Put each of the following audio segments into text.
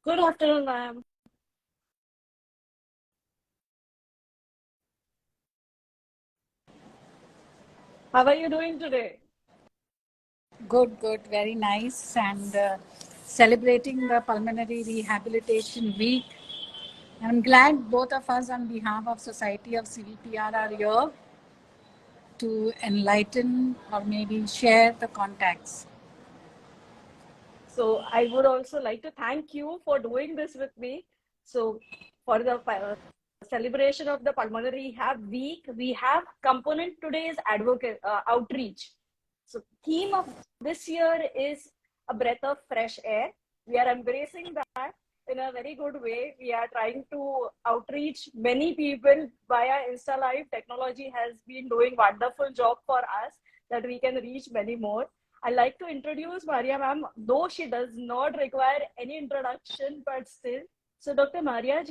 Good afternoon, ma'am. How are you doing today? Good, good, very nice. And celebrating the Pulmonary Rehabilitation Week. I'm glad both of us, on behalf of Society of CVPR, are here to enlighten or maybe share the contacts. So I would also like to thank you for doing this with me. So for the celebration of the Pulmonary Rehab Week, we have component today's advocate outreach. So theme of this year is a breath of fresh air. We are embracing that in a very good way. We are trying to outreach many people via Insta Live. Technology has been doing wonderful job for us that we can reach many more. I'd like to introduce Mariya ma'am, though she does not require any introduction, but still. So Dr. Mariya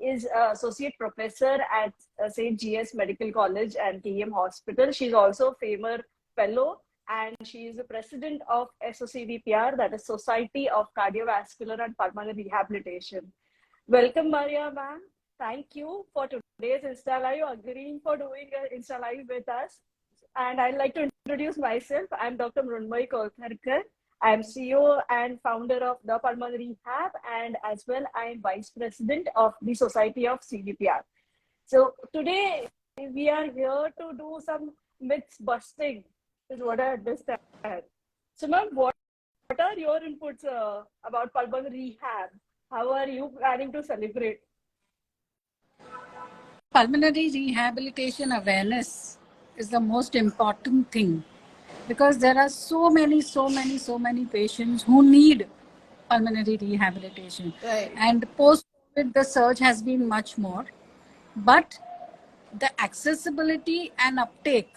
is associate professor at St. G.S. Medical College and KEM Hospital. She's also a FAMER fellow, and she is the president of SoCVPR, that is Society of Cardiovascular and Pulmonary Rehabilitation. Welcome, Mariya ma'am. Thank you for today's Insta Live, agreeing for doing an Insta Live with us. And I'd like to introduce myself. I'm Dr. Mrinmaye. I'm CEO and founder of the Pulmonary Rehab, and as well, I'm vice president of the Society of CVPR. So today we are here to do some myths busting, is what I understand. So, ma'am, what are your inputs about pulmonary rehab? How are you planning to celebrate? Pulmonary rehabilitation awareness is the most important thing, because there are so many patients who need pulmonary rehabilitation. Right. And post-COVID, the surge has been much more. But the accessibility and uptake,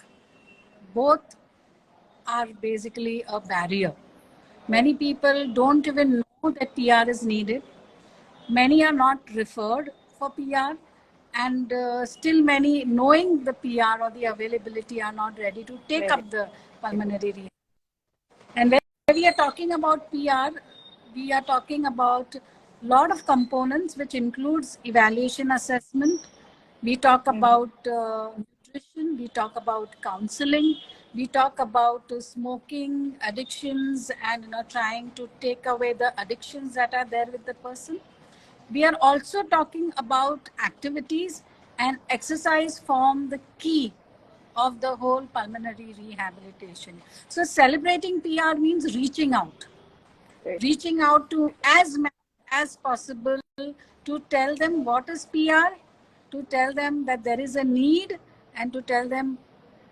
both are basically a barrier. Many people don't even know that PR is needed. Many are not referred for PR, and still many, knowing the PR or the availability, are not ready to take up the pulmonary rehab. And when we are talking about PR, we are talking about a lot of components, which includes evaluation assessment. We talk about nutrition, we talk about counseling, we talk about smoking, addictions, and trying to take away the addictions that are there with the person. We are also talking about activities, and exercise form the key of the whole pulmonary rehabilitation. So celebrating PR means reaching out to as many as possible, to tell them what is PR, to tell them that there is a need, and to tell them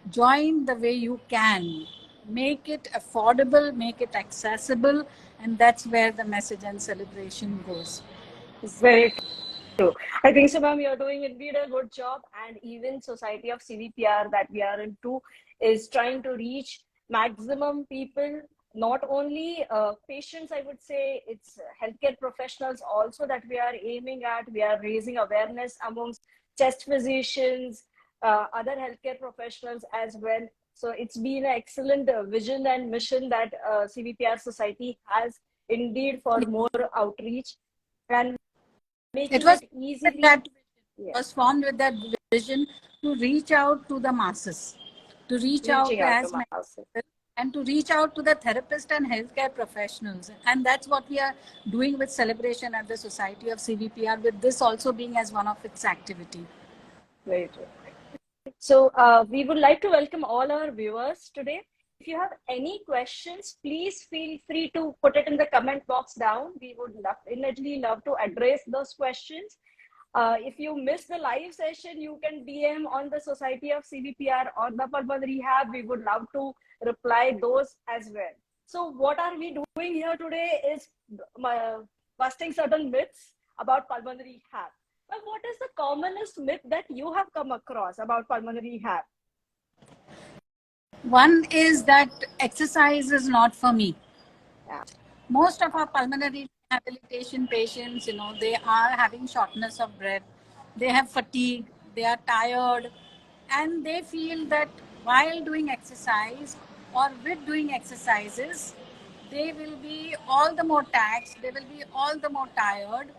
join the way you can. Make it affordable, make it accessible, and that's where the message and celebration goes. Very true. I think so, ma'am, you're doing indeed a good job, and even Society of CVPR that we are into is trying to reach maximum people, not only patients, I would say, it's healthcare professionals also that we are aiming at. We are raising awareness amongst chest physicians, other healthcare professionals as well. So it's been an excellent vision and mission that CVPR Society has indeed for more outreach and making It was easily. that was formed with that vision to reach out to the masses, to reach out to as many people, and to reach out to the therapists and healthcare professionals. And that's what we are doing with celebration at the Society of CVPR, with this also being as one of its activity. Very true. So we would like to welcome all our viewers today. If you have any questions, please feel free to put it in the comment box down. We would definitely love to address those questions. If you miss the live session, you can DM on the Society of CVPR or the Pulmonary Rehab. We would love to reply those as well. So what are we doing here today is busting certain myths about pulmonary rehab. But what is the commonest myth that you have come across about pulmonary rehab? One is that exercise is not for me. Yeah. Most of our pulmonary rehabilitation patients, they are having shortness of breath, they have fatigue, they are tired, and they feel that while doing exercise or with doing exercises, they will be all the more taxed, they will be all the more tired,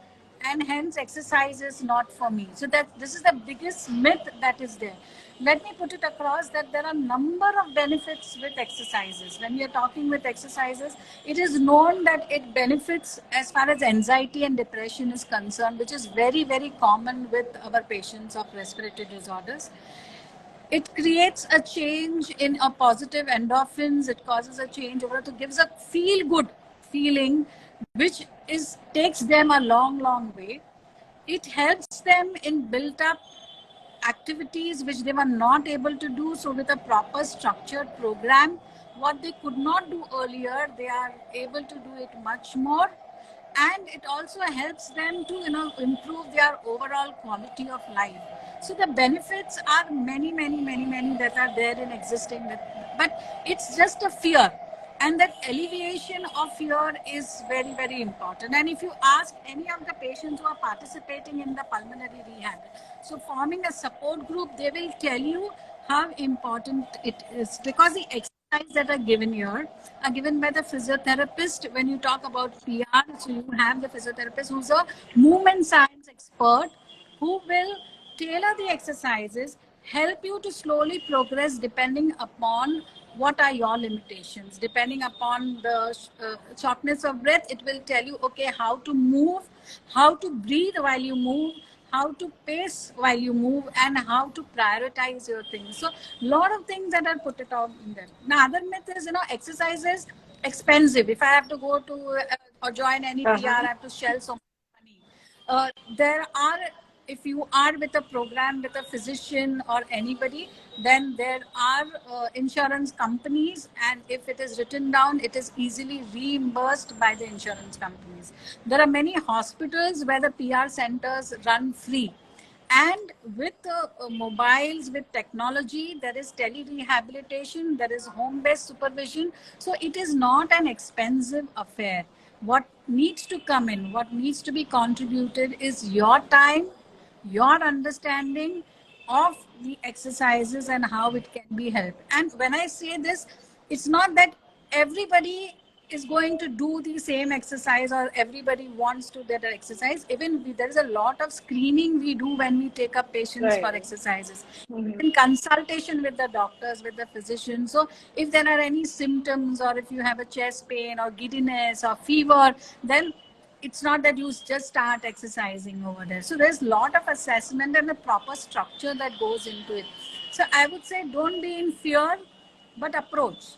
and hence exercise is not for me. So that this is the biggest myth that is there. Let me put it across that there are number of benefits with exercises. When we are talking with exercises, it is known that it benefits as far as anxiety and depression is concerned, which is very, very common with our patients of respiratory disorders. It creates a change in a positive endorphins. It causes a change over, it gives a feel good feeling, which is takes them a long, long way. It helps them in built up activities which they were not able to do. So with a proper structured program, what they could not do earlier, they are able to do it much more. And it also helps them to improve their overall quality of life. So the benefits are many, many, many, many that are there in existing, but it's just a fear, and that alleviation of fear is very, very important. And if you ask any of the patients who are participating in the pulmonary rehab, so forming a support group, they will tell you how important it is, because the exercise that are given here are given by the physiotherapist. When you talk about PR, so you have the physiotherapist who's a movement science expert, who will tailor the exercises, help you to slowly progress depending upon what are your limitations. Depending upon the shortness of breath, it will tell you, okay, how to move, how to breathe while you move, how to pace while you move, and how to prioritize your things. So, lot of things that are put it out in there. Now, other myth is, exercise is expensive. If I have to go to or join any PR, I have to shell so much money. There are, if you are with a program with a physician or anybody, then there are insurance companies, and if it is written down, it is easily reimbursed by the insurance companies. There are many hospitals where the PR centers run free, and with mobiles, with technology, there is tele rehabilitation, there is home based supervision. So it is not an expensive affair. What needs to come in, what needs to be contributed is your time, your understanding of the exercises and how it can be helped. And when I say this, it's not that everybody is going to do the same exercise or everybody wants to get an exercise. Even there is a lot of screening we do when we take up patients for exercises. In consultation with the doctors, with the physicians. So if there are any symptoms, or if you have a chest pain or giddiness or fever, then it's not that you just start exercising over there. So there's a lot of assessment and a proper structure that goes into it. So I would say, don't be in fear, but approach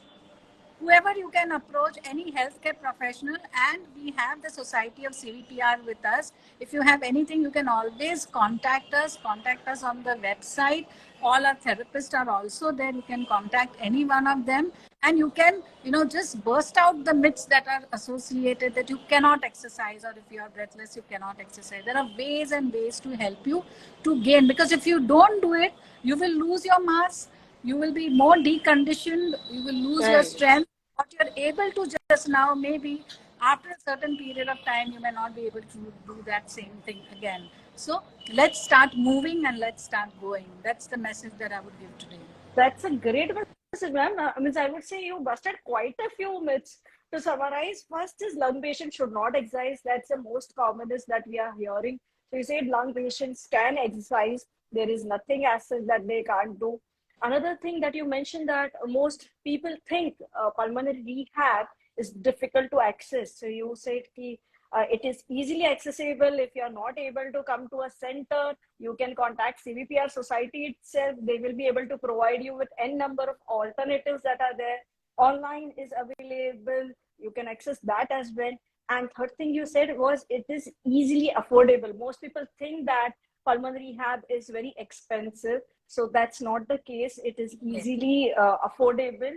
whoever you can approach, any healthcare professional. And we have the Society of CVPR with us. If you have anything, you can always contact us on the website. All our therapists are also there. You can contact any one of them, and you can just burst out the myths that are associated, that you cannot exercise, or if you are breathless you cannot exercise. There are ways and ways to help you to gain, because if you don't do it, you will lose your mass, you will be more deconditioned, you will lose your strength. What you're able to just now, maybe after a certain period of time, you may not be able to do that same thing again. So let's start moving and let's start going. That's the message that I would give today. That's a great message, ma'am. I would say you busted quite a few myths. To summarize, first is lung patients should not exercise. That's the most commonest that we are hearing. So you said lung patients can exercise. There is nothing as such that they can't do. Another thing that you mentioned, that most people think pulmonary rehab is difficult to access. So you said it is easily accessible. If you're not able to come to a center, you can contact CVPR Society itself. They will be able to provide you with n number of alternatives that are there. Online is available. You can access that as well. And third thing you said was it is easily affordable. Most people think that pulmonary rehab is very expensive. So that's not the case. It is easily affordable.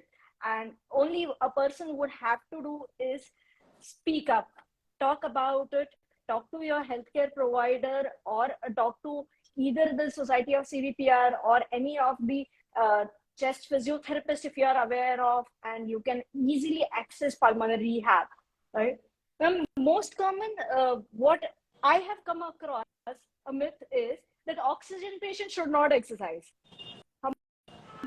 And only a person would have to do is speak up, talk about it, talk to your healthcare provider, or talk to either the Society of CVPR or any of the chest physiotherapist if you are aware of, and you can easily access pulmonary rehab, right? Most common, what I have come across a myth is that oxygen patients should not exercise.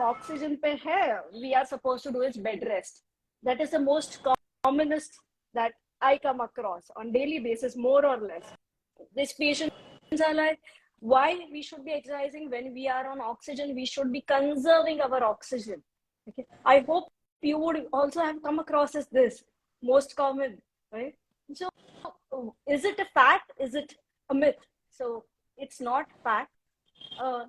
Oxygen pe hai, we are supposed to do is bed rest. That is the most commonest that I come across on daily basis, more or less. These patients are like, why we should be exercising when we are on oxygen? We should be conserving our oxygen. Okay. I hope you would also have come across as this most common, right? So, is it a fact? Is it a myth? So, it's not fact. A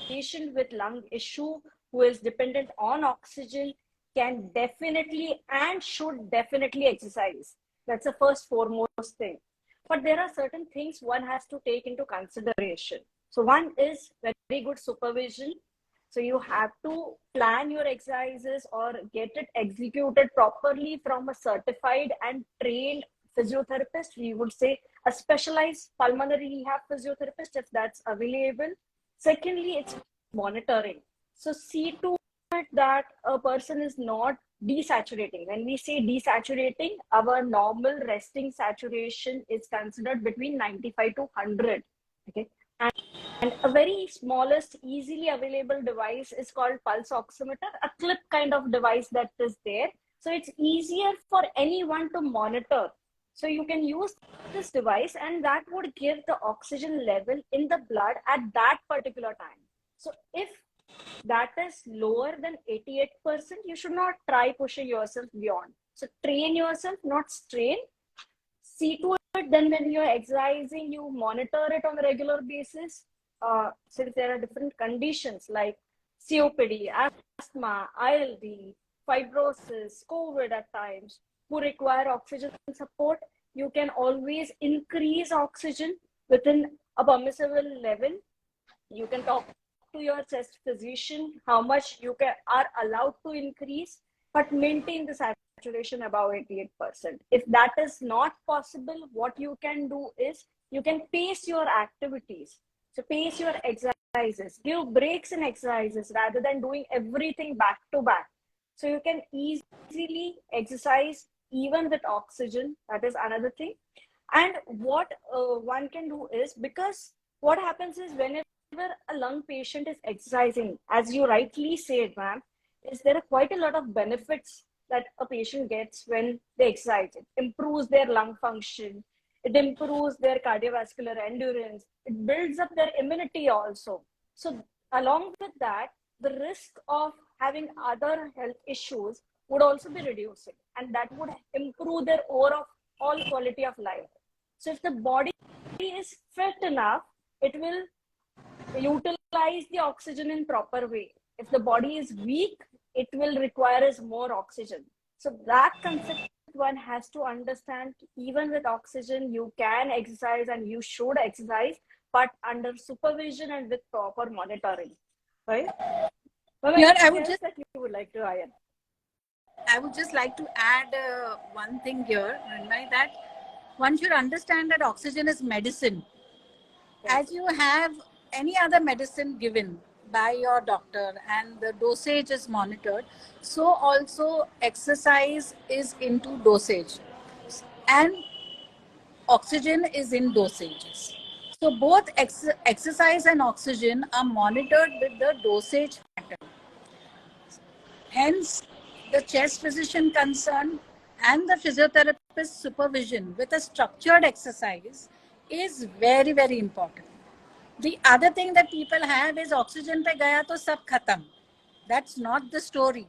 patient with lung issue who is dependent on oxygen can definitely and should definitely exercise. That's the first foremost thing. But there are certain things one has to take into consideration. So one is very good supervision. So you have to plan your exercises or get it executed properly from a certified and trained physiotherapist. We would say a specialized pulmonary rehab physiotherapist if that's available. Secondly, it's monitoring. So see to it that a person is not desaturating. When we say desaturating, our normal resting saturation is considered between 95 to 100. Okay. And a very smallest, easily available device is called pulse oximeter, a clip kind of device that is there. So it's easier for anyone to monitor. So you can use this device and that would give the oxygen level in the blood at that particular time. So if that is lower than 88%, you should not try pushing yourself beyond. So train yourself, not strain. See to it, then when you're exercising, you monitor it on a regular basis. Since there are different conditions like COPD, asthma, ILD, fibrosis, COVID at times, who require oxygen support, you can always increase oxygen within a permissible level. You can talk to your chest physician how much you are allowed to increase, but maintain the saturation above 88%. If that is not possible, what you can do is you can pace your activities. So pace your exercises, give breaks in exercises rather than doing everything back to back. So you can easily exercise even with oxygen. That is another thing. And what one can do is, because what happens is whenever a lung patient is exercising, as you rightly said, ma'am, is there are quite a lot of benefits that a patient gets when they exercise. It improves their lung function. It improves their cardiovascular endurance. It builds up their immunity also. So along with that, the risk of having other health issues would also be reducing, and that would improve their overall quality of life. So if the body is fit enough, it will utilize the oxygen in proper way. If the body is weak, it will require more oxygen. So that concept one has to understand. Even with oxygen, you can exercise and you should exercise, but under supervision and with proper monitoring. Right? Well, Here, anything else that you would like to add? I would just like to add one thing here, Mrinmaye, that one should understand that oxygen is medicine. Yes. As you have any other medicine given by your doctor and the dosage is monitored, so also exercise is into dosage and oxygen is in dosages. So both exercise and oxygen are monitored with the dosage pattern. Hence, the chest physician concern and the physiotherapist supervision with a structured exercise is very, very important. The other thing that people have is oxygen pe gaya to sab khatam. That's not the story.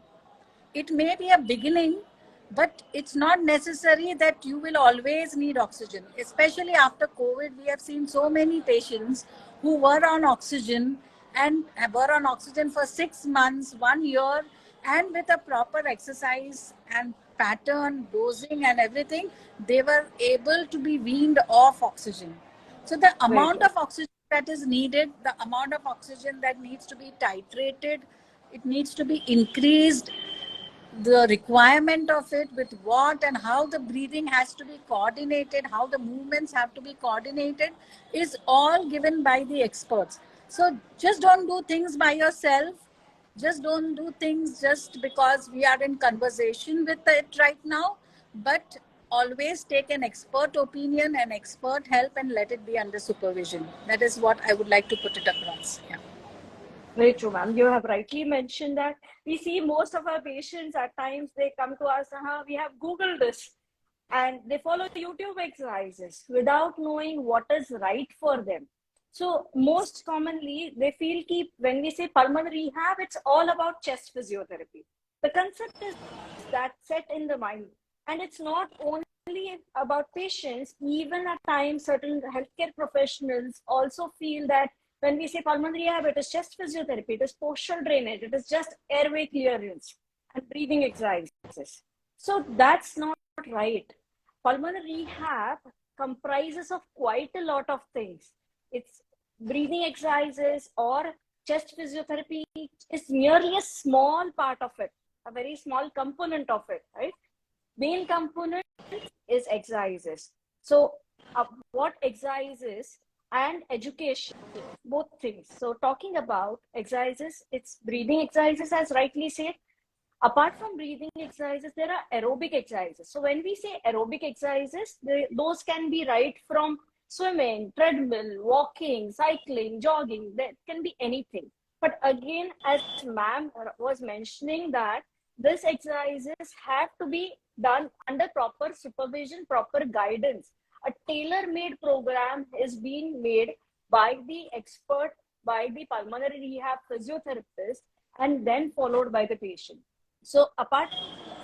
It may be a beginning, but it's not necessary that you will always need oxygen. Especially after COVID, we have seen so many patients who were on oxygen and were on oxygen for 6 months, 1 year, and with a proper exercise and pattern, dosing, and everything, they were able to be weaned off oxygen. So the amount of oxygen that is needed, the amount of oxygen that needs to be titrated, it needs to be increased, the requirement of it with what and how the breathing has to be coordinated, how the movements have to be coordinated, is all given by the experts. So just don't do things by yourself. Just don't do things just because we are in conversation with it right now, but always take an expert opinion and expert help and let it be under supervision. That is what I would like to put it across. Yeah. Very true, ma'am. You have rightly mentioned that we see most of our patients at times they come to us, we have Googled this, and they follow YouTube exercises without knowing what is right for them. So most commonly they feel keep when we say pulmonary rehab, it's all about chest physiotherapy. The concept is that set in the mind, and it's not only about patients. Even at times, certain healthcare professionals also feel that when we say pulmonary rehab, it is chest physiotherapy, it is postural drainage, it is just airway clearance and breathing exercises. So that's not right. Pulmonary rehab comprises of quite a lot of things. It's breathing exercises or chest physiotherapy is merely a small part of it, a very small component of it, right? Main component is exercises. So, what exercises and education, both things. So, talking about exercises, it's breathing exercises, as rightly said. Apart from breathing exercises, there are aerobic exercises. So, when we say aerobic exercises, those can be right from swimming, treadmill, walking, cycling, jogging, that can be anything. But again, as ma'am was mentioning, that these exercises have to be done under proper supervision, proper guidance. A tailor-made program is being made by the expert, by the pulmonary rehab physiotherapist, and then followed by the patient. So apart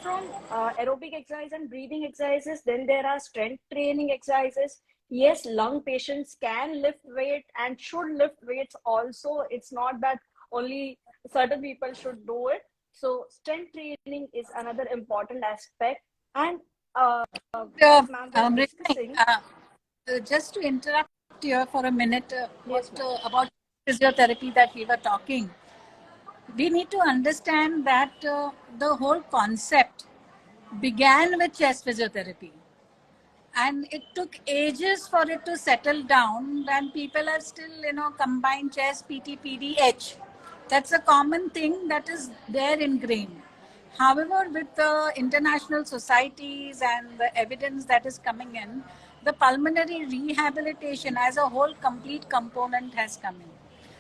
from aerobic exercise and breathing exercises, then there are strength training exercises. Yes, lung patients can lift weight and should lift weights also. It's not that only certain people should do it. So strength training is another important aspect. And as ma'am was Mrinmaye, discussing, just to interrupt here for a minute, yes, ma'am. about physiotherapy that we were talking, we need to understand that the whole concept began with chest physiotherapy, and it took ages for it to settle down. When people are still, combined chest, PT, PDH, that's a common thing that is there ingrained. However, with the international societies and the evidence that is coming in, the pulmonary rehabilitation as a whole complete component has come in.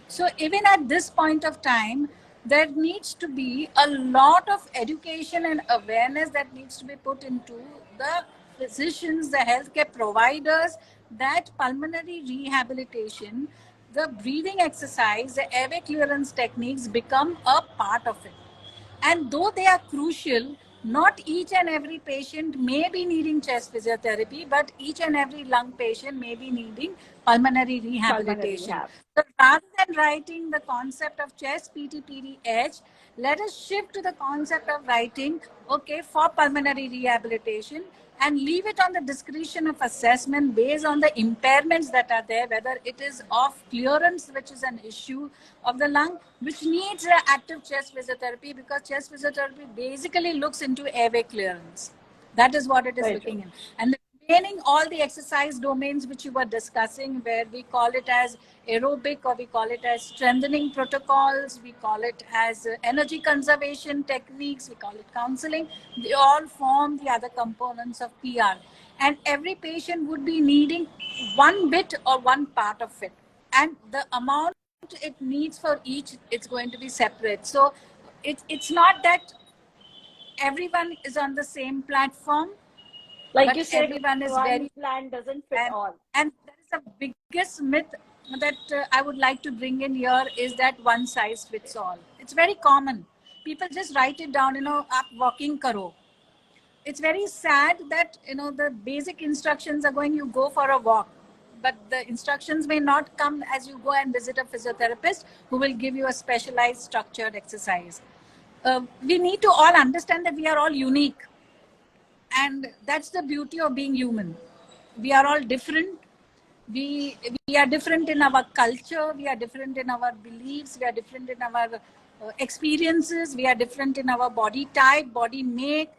So even at this point of time, there needs to be a lot of education and awareness that needs to be put into the physicians, the healthcare providers, that pulmonary rehabilitation, the breathing exercise, the airway clearance techniques become a part of it. And though they are crucial, not each and every patient may be needing chest physiotherapy, but each and every lung patient may be needing pulmonary Pulmonary rehabilitation. rehab. So rather than writing the concept of chest PTPDH, let us shift to the concept of writing, okay, for pulmonary rehabilitation, and leave it on the discretion of assessment based on the impairments that are there, whether it is of clearance, which is an issue of the lung, which needs active chest physiotherapy, because chest physiotherapy basically looks into airway clearance. That is what it is Very true. looking in. And the remaining all the exercise domains which you were discussing, where we call it as aerobic, or we call it as strengthening protocols, we call it as energy conservation techniques, we call it counseling, they all form the other components of PR. And every patient would be needing one bit or one part of it. And the amount it needs for each, it's going to be separate. So it's not that everyone is on the same platform, Like but you said, everyone is one very, plan doesn't fit and all. and that is the biggest myth that I would like to bring in here, is that one size fits all. It's very common. People just write it down, aap walking karo. It's very sad that the basic instructions are going, you go for a walk, but the instructions may not come as you go and visit a physiotherapist who will give you a specialized structured exercise. We need to all understand that we are all unique, and that's the beauty of being human. We are all different. We are different in our culture, we are different in our beliefs, we are different in our experiences, we are different in our body type, body make,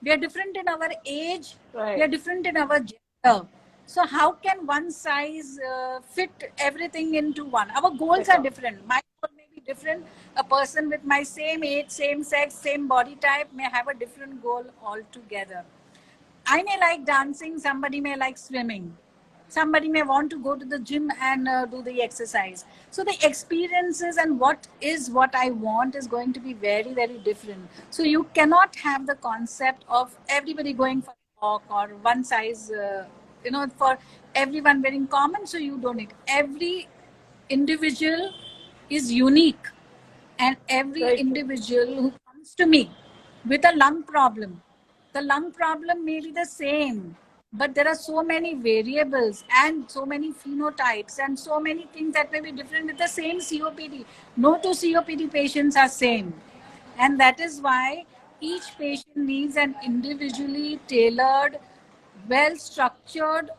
we are different in our age, we are Right. different in our gender. So how can one size fit everything into one? Our goals Fit are all. different. My goal may be different. A person with my same age, same sex, same body type may have a different goal altogether. I may like dancing, somebody may like swimming. Somebody may want to go to the gym and do the exercise. So the experiences and what I want is going to be very, very different. So you cannot have the concept of everybody going for a walk or one size, for everyone wearing common. So you don't need. Every individual is unique, and every Very true. individual who comes to me with a lung problem, the lung problem may be the same, but there are so many variables and so many phenotypes and so many things that may be different with the same COPD. No two COPD patients are same. And that is why each patient needs an individually tailored, well structured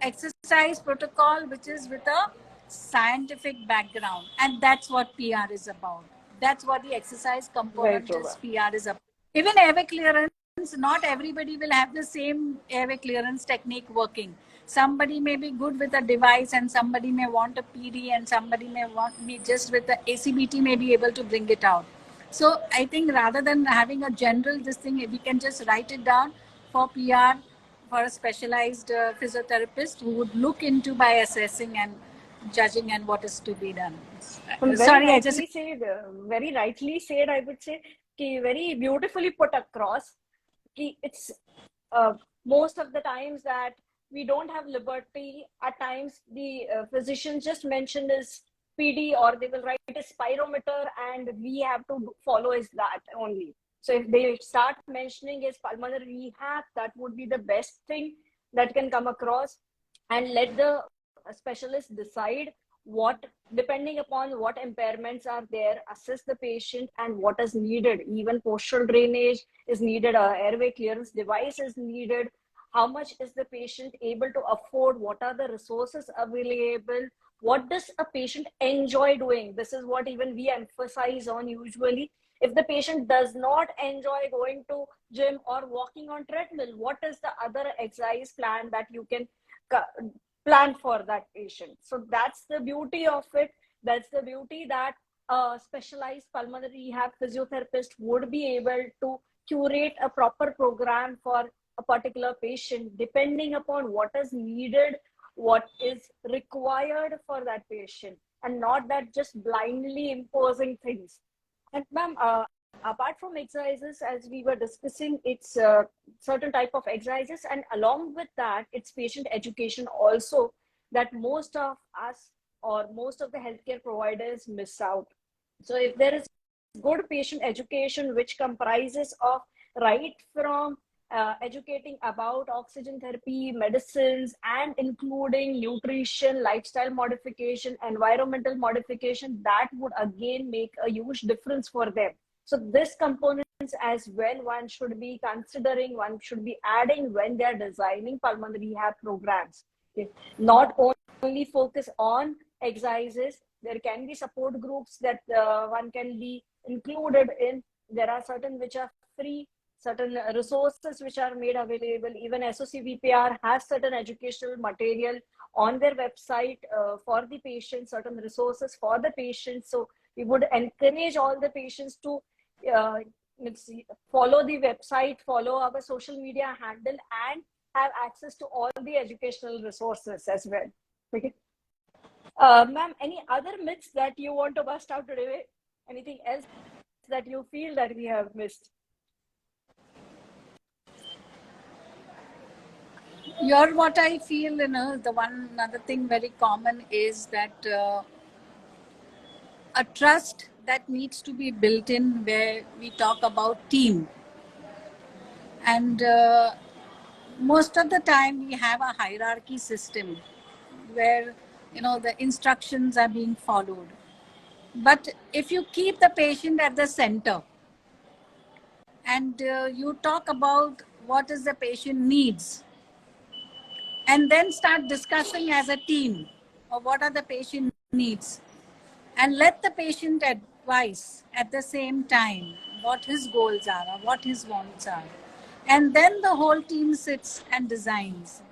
exercise protocol which is with a scientific background, and that's what PR is about. That's what the exercise Very component true, is ma'am. PR is about. Even airway clearance, not everybody will have the same airway clearance technique working. Somebody may be good with a device and somebody may want a PD and somebody may want me just with the ACBT may be able to bring it out. So I think rather than having a general this thing, we can just write it down for PR, for a specialized physiotherapist who would look into by assessing and judging and what is to be done. Very Sorry, I just. rightly said, very rightly said, I would say, very beautifully put across. It's most of the times that we don't have liberty. At times, the physician just mentioned is PD, or they will write a spirometer, and we have to follow is that only. So if they start mentioning is pulmonary rehab, that would be the best thing that can come across, and let the specialist decide what, depending upon what impairments are there, assess the patient and what is needed. Even postural drainage is needed, a airway clearance device is needed. How much is the patient able to afford? What are the resources available? What does a patient enjoy doing? This is what even we emphasize on usually. If the patient does not enjoy going to gym or walking on treadmill, what is the other exercise plan that you can plan for that patient? So that's the beauty of it. That's the beauty that a specialized pulmonary rehab physiotherapist would be able to curate a proper program for a particular patient, depending upon what is needed, what is required for that patient, and not that just blindly imposing things. And ma'am, apart from exercises, as we were discussing, it's certain type of exercises, and along with that, it's patient education also, that most of us or most of the healthcare providers miss out. So if there is good patient education, which comprises of right from educating about oxygen therapy, medicines, and including nutrition, lifestyle modification, environmental modification, that would again make a huge difference for them. So this components as well, one should be considering, one should be adding when they are designing pulmonary rehab programs. Okay. Not only focus on exercises, there can be support groups that one can be included in. There are certain which are free, certain resources which are made available. Even SoCVPR has certain educational material on their website for the patient, certain resources for the patient. So we would encourage all the patients to uh, follow the website, follow our social media handle, and have access to all the educational resources as well. Okay. Ma'am, any other myths that you want to bust out today? Anything else that you feel that we have missed? Here, what I feel, the one another thing very common is that a trust that needs to be built in where we talk about team. And most of the time, we have a hierarchy system where the instructions are being followed. But if you keep the patient at the center and you talk about what is the patient needs, and then start discussing as a team of what are the patient needs, and let the patient advise at the same time what his goals are or what his wants are, and then the whole team sits and designs,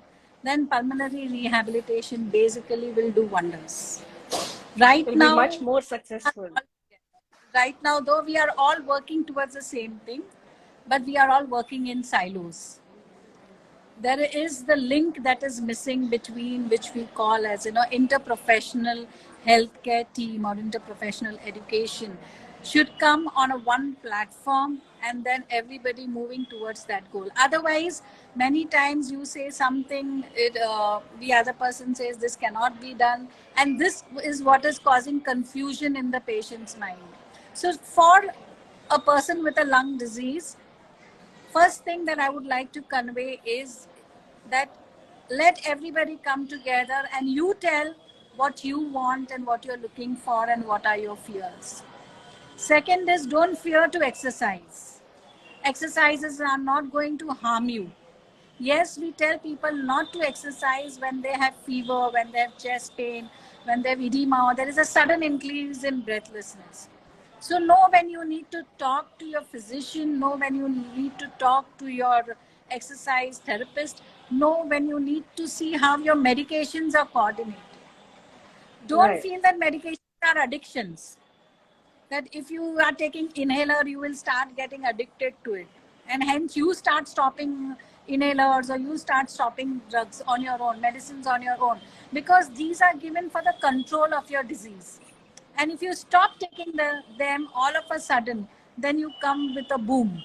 then pulmonary rehabilitation basically will do wonders. Right Will be now, much more successful. though we are all working towards the same thing, but we are all working in silos. there is the link that is missing between, which we call as, interprofessional healthcare team or interprofessional education should come on a one platform, and then everybody moving towards that goal. Otherwise, many times you say something, the other person says this cannot be done, and this is what is causing confusion in the patient's mind. So for a person with a lung disease, first thing that I would like to convey is that let everybody come together and you tell what you want and what you're looking for and what are your fears. Second is, don't fear to exercise. Exercises are not going to harm you. Yes, we tell people not to exercise when they have fever, when they have chest pain, when they have edema, or there is a sudden increase in breathlessness. So know when you need to talk to your physician, know when you need to talk to your exercise therapist, know when you need to see how your medications are coordinated. Don't Right. feel that medications are addictions, that if you are taking inhaler you will start getting addicted to it, and hence you start stopping inhalers or you start stopping drugs on your own, medicines on your own, because these are given for the control of your disease. And if you stop taking them all of a sudden, then you come with a boom,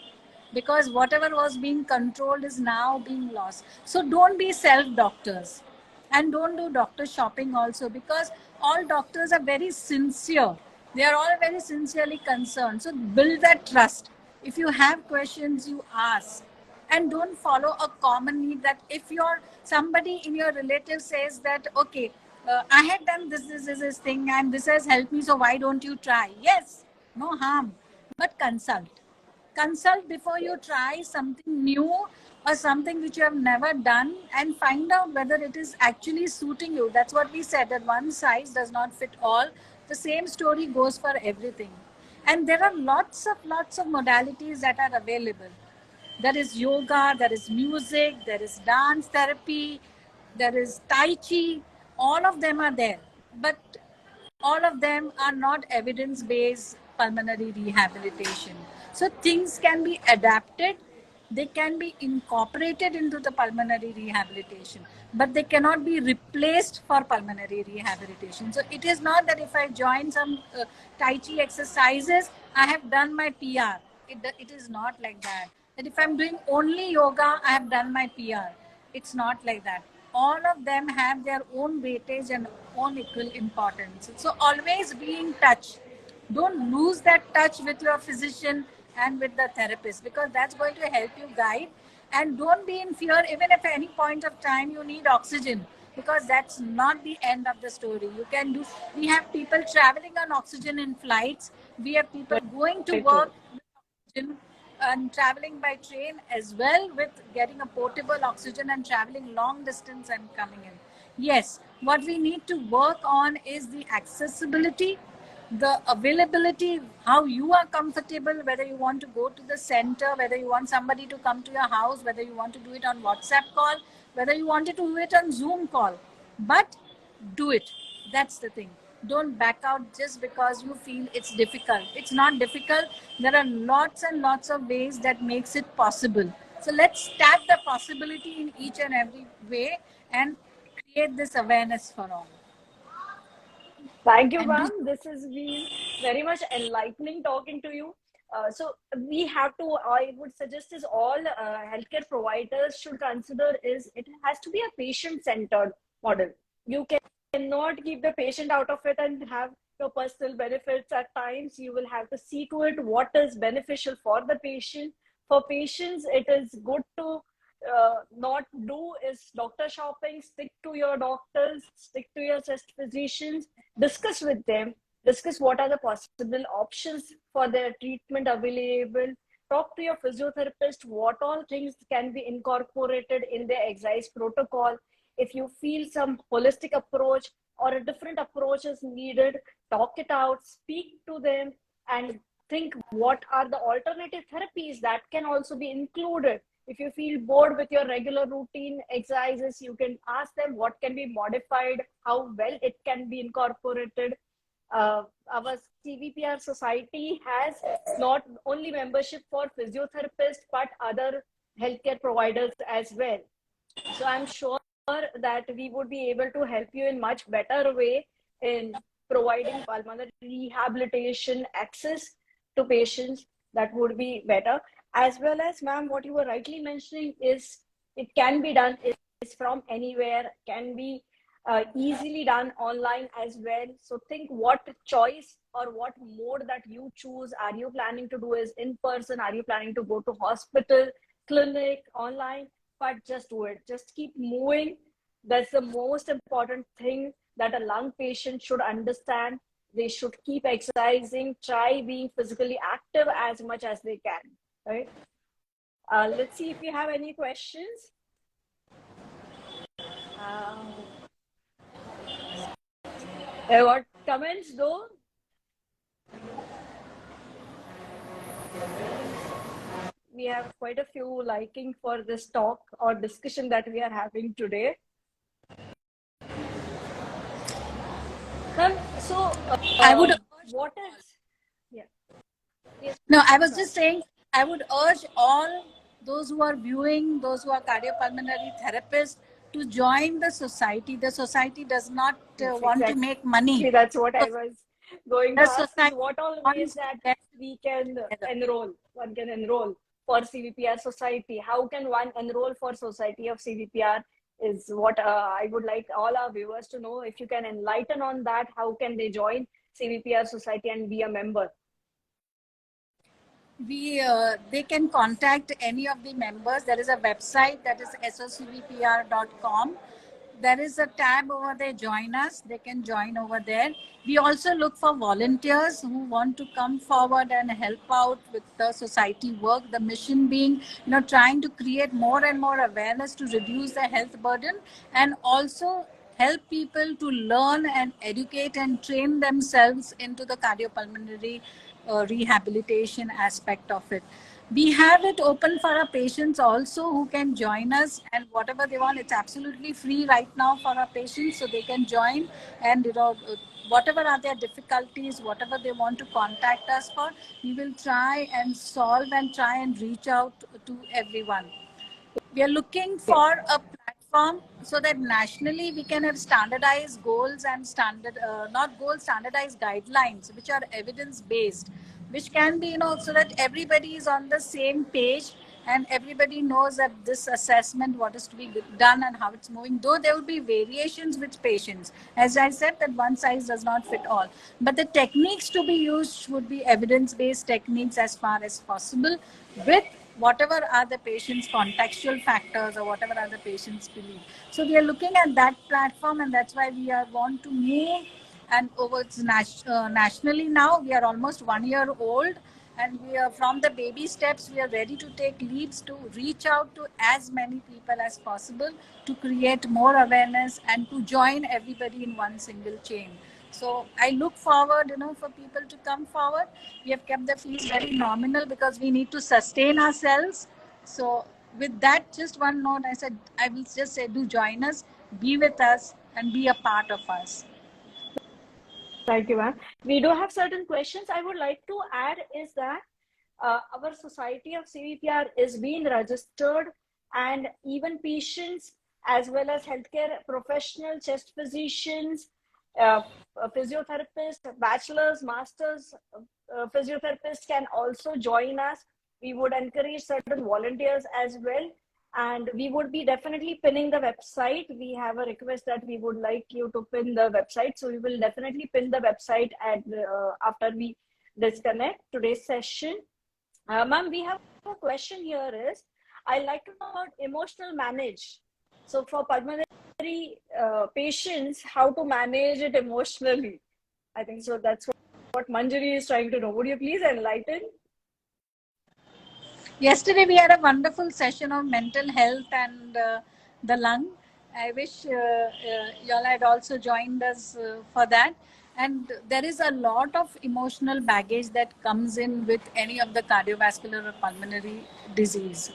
because whatever was being controlled is now being lost. So don't be self doctors, and don't do doctor shopping also, because all doctors are very sincere. They are all very sincerely concerned. So build that trust. If you have questions, you ask, and don't follow a common need that if your somebody in your relative says that, okay, I had done this thing and this has helped me, so why don't you try? Yes, no harm, but consult before you try something new or something which you have never done, and find out whether it is actually suiting you. That's what we said, that one size does not fit all. The same story goes for everything. And there are lots of modalities that are available. There is yoga, there is music, there is dance therapy, there is tai chi. All of them are there. But all of them are not evidence based pulmonary rehabilitation. So things can be adapted, they can be incorporated into the pulmonary rehabilitation, but they cannot be replaced for pulmonary rehabilitation. So it is not that if I join some Tai Chi exercises, I have done my PR. It is not like that. That if I'm doing only yoga, I have done my PR. It's not like that. All of them have their own weightage and own equal importance. So always be in touch. Don't lose that touch with your physician and with the therapist, because that's going to help you guide. And don't be in fear even if at any point of time you need oxygen, because that's not the end of the story. You can do, we have people traveling on oxygen in flights, we have people going to Very true. work with oxygen and traveling by train as well, with getting a portable oxygen and traveling long distance and coming in. Yes, what we need to work on is the accessibility, the availability, how you are comfortable, whether you want to go to the center, whether you want somebody to come to your house, whether you want to do it on WhatsApp call, whether you want to do it on Zoom call. But do it. That's the thing. Don't back out just because you feel it's difficult. It's not difficult. There are lots and lots of ways that makes it possible. So let's tap the possibility in each and every way and create this awareness for all. Thank you, And do ma'am. This has been very much enlightening talking to you. So we have to, I would suggest is all healthcare providers should consider is it has to be a patient-centered model. You cannot keep the patient out of it and have your personal benefits. At times, you will have to see to it what is beneficial for the patient. For patients, it is good to not do is doctor shopping. Stick to your doctors, stick to your chest physicians, discuss with them, discuss what are the possible options for their treatment available. Talk to your physiotherapist what all things can be incorporated in their exercise protocol. If you feel some holistic approach or a different approach is needed, talk it out, speak to them, and think what are the alternative therapies that can also be included. If you feel bored with your regular routine exercises, you can ask them what can be modified, how well it can be incorporated. Our CVPR society has not only membership for physiotherapists, but other healthcare providers as well. So I'm sure that we would be able to help you in much better way in providing pulmonary rehabilitation access to patients. That would be better. As well as, ma'am, what you were rightly mentioning is it can be done is from anywhere, can be easily done online as well. So think what choice or what mode that you choose. Are you planning to do is in person? Are you planning to go to hospital, clinic, online? But just do it. Just keep moving. That's the most important thing that a lung patient should understand. They should keep exercising, try being physically active as much as they can. Right? Let's see if you have any questions. What comments though? We have quite a few liking for this talk or discussion that we are having today. Ma'am, so I would what is, yeah, yes, No, I was sorry. just saying, I would urge all those who are viewing, those who are cardiopulmonary therapists, to join the society. The society does not Yes, want to exactly. make money. That's what So I was going to the ask is society what all ways wants to that get we can together. enroll, one can enroll for CVPR society. How can one enroll for society of CVPR is what I would like all our viewers to know. If you can enlighten on that, how can they join CVPR society and be a member? They can contact any of the members. There is a website that is SoCVPR.com. There is a tab over there, join us. They can join over there. We also look for volunteers who want to come forward and help out with the society work. The mission being, trying to create more and more awareness to reduce the health burden, and also help people to learn and educate and train themselves into the cardiopulmonary rehabilitation aspect of it. We have it open for our patients also who can join us, and whatever they want, it's absolutely free right now for our patients, so they can join. And whatever are their difficulties, whatever they want to contact us for, we will try and solve and try and reach out to everyone. We are looking Yeah. for a platform so that nationally we can have standardized goals and not goals, standardized guidelines which are evidence based, which can be, so that everybody is on the same page and everybody knows that this assessment, what is to be done and how it's moving. Though there will be variations with patients, as I said, that one size does not fit all, but the techniques to be used should be evidence based techniques as far as possible, with whatever are the patient's contextual factors or whatever are the patient's belief. So we are looking at that platform, and that's why we are want to move and over nationally. Now we are almost 1 year old, and we are from the baby steps. We are ready to take leaps to reach out to as many people as possible, to create more awareness and to join everybody in one single chain. So I look forward, for people to come forward. We have kept the fees very nominal because we need to sustain ourselves. So with that, just one note, I will just say, do join us, be with us, and be a part of us. Thank you, ma'am. We do have certain questions. I would like to add is that our society of CVPR is being registered, and even patients as well as healthcare professionals, chest physicians, uh, physiotherapists, bachelors, masters, physiotherapists can also join us. We would encourage certain volunteers as well, and we would be definitely pinning the website. We have a request that we would like you to pin the website, so we will definitely pin the website after we disconnect today's session. Ma'am, we have a question here is, I like to know about emotional manage. So for pulmonary patients, how to manage it emotionally. I think so that's what Manjari is trying to know. Would you please enlighten? Yesterday, we had a wonderful session of mental health and the lung. I wish y'all had also joined us for that. And there is a lot of emotional baggage that comes in with any of the cardiovascular or pulmonary disease.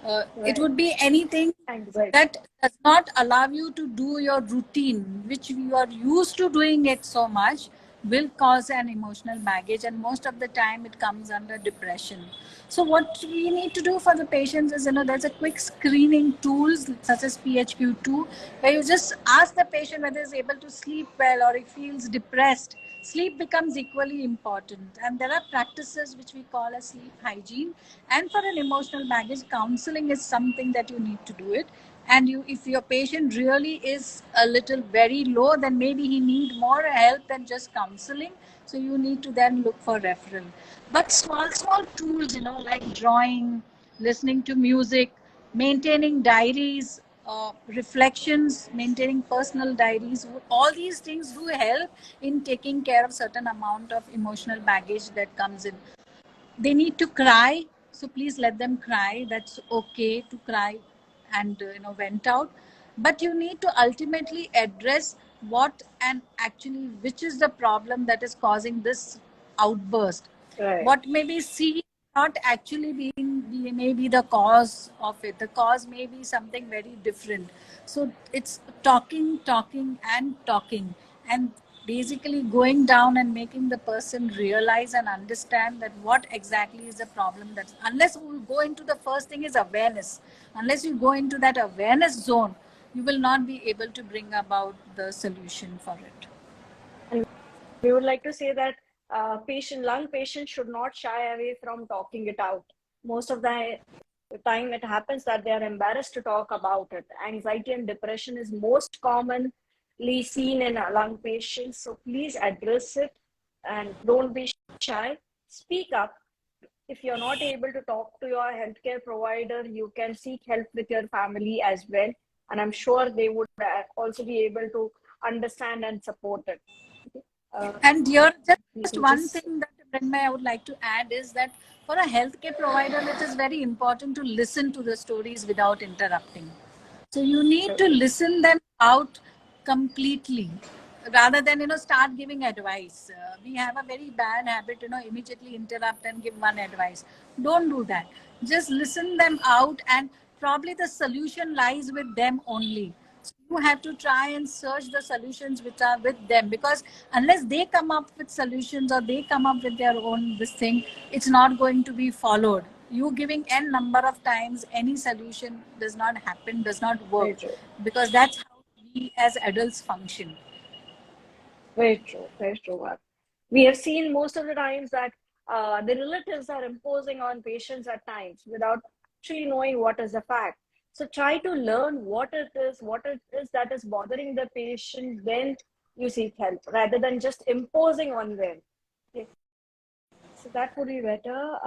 It Right. would be anything Anxiety. that does not allow you to do your routine, which you are used to doing it so much. will cause an emotional baggage, and most of the time it comes under depression. So what we need to do for the patients is, there's a quick screening tools such as PHQ-2, where you just ask the patient whether he's able to sleep well or he feels depressed. Sleep becomes equally important, and there are practices which we call as sleep hygiene. And for an emotional baggage, counseling is something that you need to do it. And you, if your patient really is a little very low, then maybe he need more help than just counseling, so you need to then look for referral. But small tools, like drawing, listening to music, maintaining diaries, reflections, maintaining personal diaries, all these things do help in taking care of certain amount of emotional baggage that comes in. They need to cry, so please let them cry. That's okay to cry and vent out, but you need to ultimately address what and actually which is the problem that is causing this outburst. Right. What may be seen not actually may be the cause of it. The cause may be something very different. So it's talking and talking, and basically going down and making the person realize and understand that what exactly is the problem. That unless we go into, the first thing is awareness. Unless you go into that awareness zone, you will not be able to bring about the solution for it. And we would like to say that lung patients should not shy away from talking it out. Most of the time it happens that they are embarrassed to talk about it. Anxiety and depression is most commonly seen in lung patients. So please address it and don't be shy. Speak up. If you're not able to talk to your healthcare provider, you can seek help with your family as well. And I'm sure they would also be able to understand and support it. Uh, And here, we just can one just thing that Mrinmaye I would like to add is that for a healthcare provider, it is very important to listen to the stories without interrupting. So you need to listen them out completely rather than start giving advice. We have a very bad habit, immediately interrupt and give one advice. Don't do that. Just listen them out, and probably the solution lies with them only. So you have to try and search the solutions which are with them, because unless they come up with solutions or they come up with their own this thing, it's not going to be followed. You giving n number of times any solution does not happen, does not work, very true. because that's how we as adults function. Very true. Very true. We have seen most of the times that the relatives are imposing on patients at times without actually knowing what is the fact. So try to learn what it is that is bothering the patient, then you seek help rather than just imposing on them. Okay. So that would be better.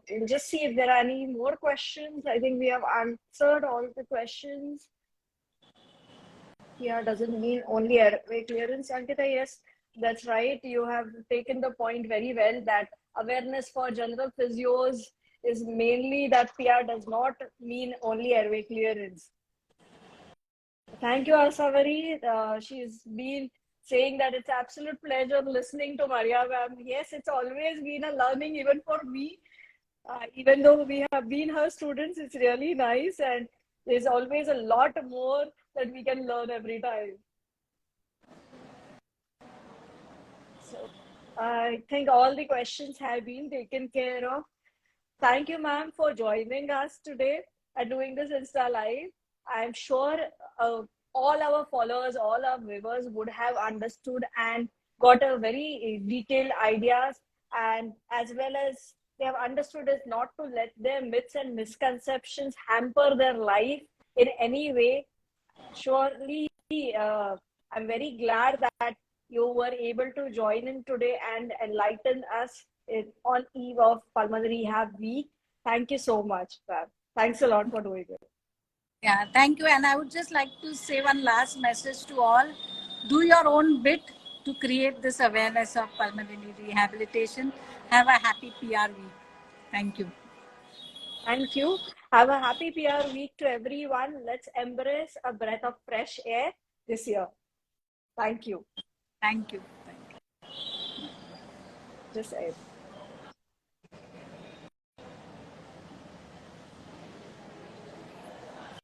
We'll just see if there are any more questions. I think we have answered all the questions. PR doesn't mean only airway clearance. Ankita, yes, that's right. You have taken the point very well that awareness for general physios is mainly that PR does not mean only airway clearance. Thank you, Asavari. She's been saying that it's absolute pleasure listening to Mariya ma'am. Yes, it's always been a learning even for me. Even though we have been her students, it's really nice, and there's always a lot more that we can learn every time. So I think all the questions have been taken care of. Thank you, ma'am, for joining us today and doing this Insta Live. I'm sure uh, all our followers, all our viewers would have understood and got a very detailed ideas, and as well as they have understood is not to let their myths and misconceptions hamper their life in any way. Surely, I'm very glad that you were able to join in today and enlighten us on eve of Pulmonary Rehab Week. Thank you so much, ma'am. Thanks a lot for doing it. Yeah, thank you. And I would just like to say one last message to all. Do your own bit to create this awareness of pulmonary rehabilitation. Have a happy PR week. Thank you. Thank you. Have a happy PR week to everyone. Let's embrace a breath of fresh air this year. Thank you. Thank you. Just